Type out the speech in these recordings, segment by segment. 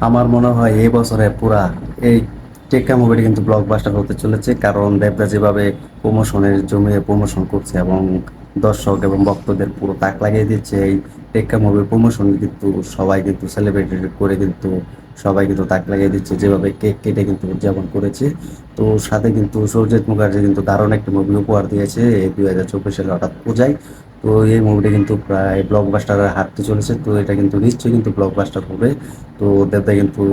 আমার মনে হয় এই বছরে পুরা এই টেক্কা মুভিটি কিন্তু ব্লকবাস্টার হতে চলেছে, কারণ দেবদা যেভাবে প্রমোশনের জমিয়ে প্রমোশন করছে এবং দর্শক এবং ভক্তদের পুরো তাক লাগিয়ে দিচ্ছে এই টেক্কা মুভির প্রমোশন কিন্তু সবাই কিন্তু সেলিব্রেট করে কিন্তু সবাই কিন্তু তাক লাগিয়ে দিচ্ছে, যেভাবে কেক কেটে কিন্তু উদযাপন করেছে। তো সাথে কিন্তু সৌরজিৎ মুখার্জি কিন্তু দারুণ একটা মুভি উপহার দিয়েছে এই 2024 সালে হঠাৎ পূজায়। তো এই মুভিটা কিন্তু প্রায় ব্লকবাস্টারের হাঁটতে চলেছে, তো এটা কিন্তু নিশ্চয়ই কিন্তু ব্লকবাস্টার হবে। তো দেবদা কিন্তু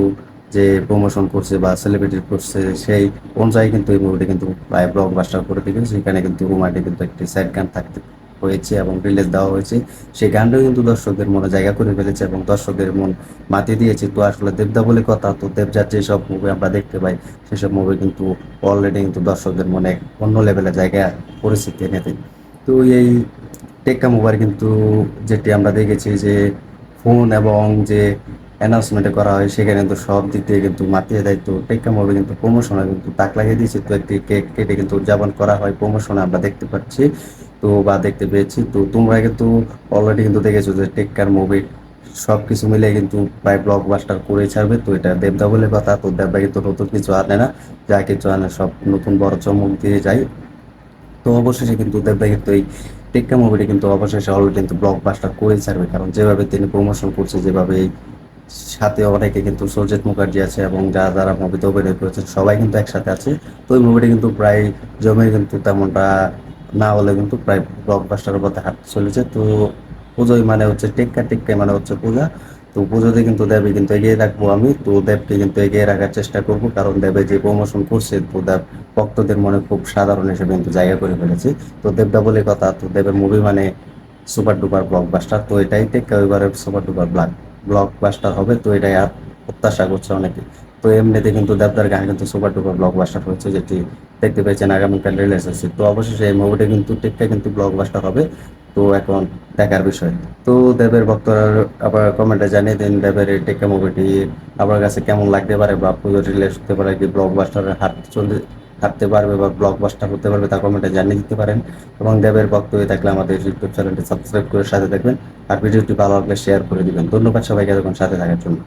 যে প্রমোশন করছে বা সেলিব্রিটি করছে সেই অনুযায়ী কিন্তু এই মুভিটা কিন্তু প্রায় ব্লকবাস্টার করে দিবে। সেখানে কিন্তু রুমাটি কিন্তু একটি স্যাড গান থাকতে হয়েছে এবং রিলিজ দেওয়া হয়েছে। সেই গানটাও কিন্তু দর্শকদের মনে জায়গা করে ফেলেছে এবং দর্শকদের মন মাতিয়ে দিয়েছে। তো আসলে দেবদা বলে কথা, তো দেবদার যেসব মুভি আমরা দেখতে পাই সেসব মুভি কিন্তু অলরেডি কিন্তু দর্শকদের মনে এক অন্য লেভেলের জায়গা পরিস্থিতি এনে দেয়। তো এই টেক্কা মোবাইল কিন্তু যেটি আমরা দেখেছি যে ফোন এবং যে অ্যানাউন্সমেন্টে করা হয় সেখানে কিন্তু সব দিক দিয়ে কিন্তু মাতিয়ে দেয়। তো টেক্কা মোবাইল কিন্তু প্রমোশনে কিন্তু তাক লাগিয়ে দিয়েছে, তো একটি কেক কেটে কিন্তু উদযাপন করা হয় প্রমোশনে আমরা দেখতে পাচ্ছি, তো বা দেখতে পেয়েছি। তো তোমরা কিন্তু অলরেডি কিন্তু দেখেছো যে টেক্কার মুভি সব কিছু মিলে কিন্তু প্রায় ব্লকবাস্টার করে ছাড়বে। তো এটা দেবদা বলে কথা, তো দেবদা কিন্তু নতুন কিছু আনে না, যা কিছু আনে সব নতুন বড় চমক দিয়ে যায়। তো অবশেষে কিন্তু দেবদা কিন্তু এই টেক্কা মুভিটি কিন্তু অবশেষে অলরেডি কিন্তু ব্লকবাস্টার করেই ছাড়বে, কারণ যেভাবে তিনি প্রমোশন করছে, যেভাবে এই সাথে অনেকে কিন্তু সৌজিৎ মুখার্জি আছে এবং যারা যারা মুভিতে অভিনয় করেছেন সবাই কিন্তু একসাথে আছে। তো এই মুভিটি কিন্তু প্রায় জমে কিন্তু তেমনটা না হলে কিন্তু প্রায় ব্লকবাস্টারের পথে হাঁটতে চলেছে। তো পুজোই মানে হচ্ছে টেক্কা, টেক্কাই মানে হচ্ছে পূজা। তো পুজোতে কিন্তু দেবী কিন্তু এগিয়ে রাখবো আমি, তো দেবকে কিন্তু এগিয়ে রাখার চেষ্টা করবো, কারণ দেবে যে প্রমোশন করছে তো দেব ভক্তদের মনে খুব সাধারণ হিসেবে কিন্তু জায়গা করে ফেলেছে। তো দেবদা বলে কথা, তো দেবের মুভি মানে সুপার ডুপার ব্লকবাস্টার, তো এটাই টেক্কা এবারে সুপার ডুপার ব্লকবাস্টার হবে, তো এটাই আর প্রত্যাশা করছে অনেকে। তো এমনিতে কিন্তু দেবদার গান কিন্তু সুপার ডুপার ব্লকবাস্টার হচ্ছে, যেটি দেখতে পেয়েছেন আগামীকাল রিলিজ হচ্ছে। তো অবশেষে এই মুভিটা কিন্তু টেক্কা কিন্তু ব্লকবাস্টার হবে। তো এখন দেখার বিষয়। তো দেবের ভক্তরা আবার কমেন্টে জানিয়ে দিন দেবের এই টেক্কা মুভিটি আপনার কাছে কেমন লাগতে পারে, বা পুজো রিলিজ হতে পারে কি ব্লকবাস্টারের হাত চলে থাকতে পারবে বা ব্লকবাস্টার হতে পারবে, তা কমেন্টে জানিয়ে দিতে পারেন। এবং দেবের ভক্ত হয়ে থাকলে আমাদের ইউটিউব চ্যানেলটি সাবস্ক্রাইব করে সাথে থাকবেন, আর ভিডিওটি ভালো লাগলে শেয়ার করে দিবেন। ধন্যবাদ সবাইকে এতক্ষণ সাথে থাকার জন্য।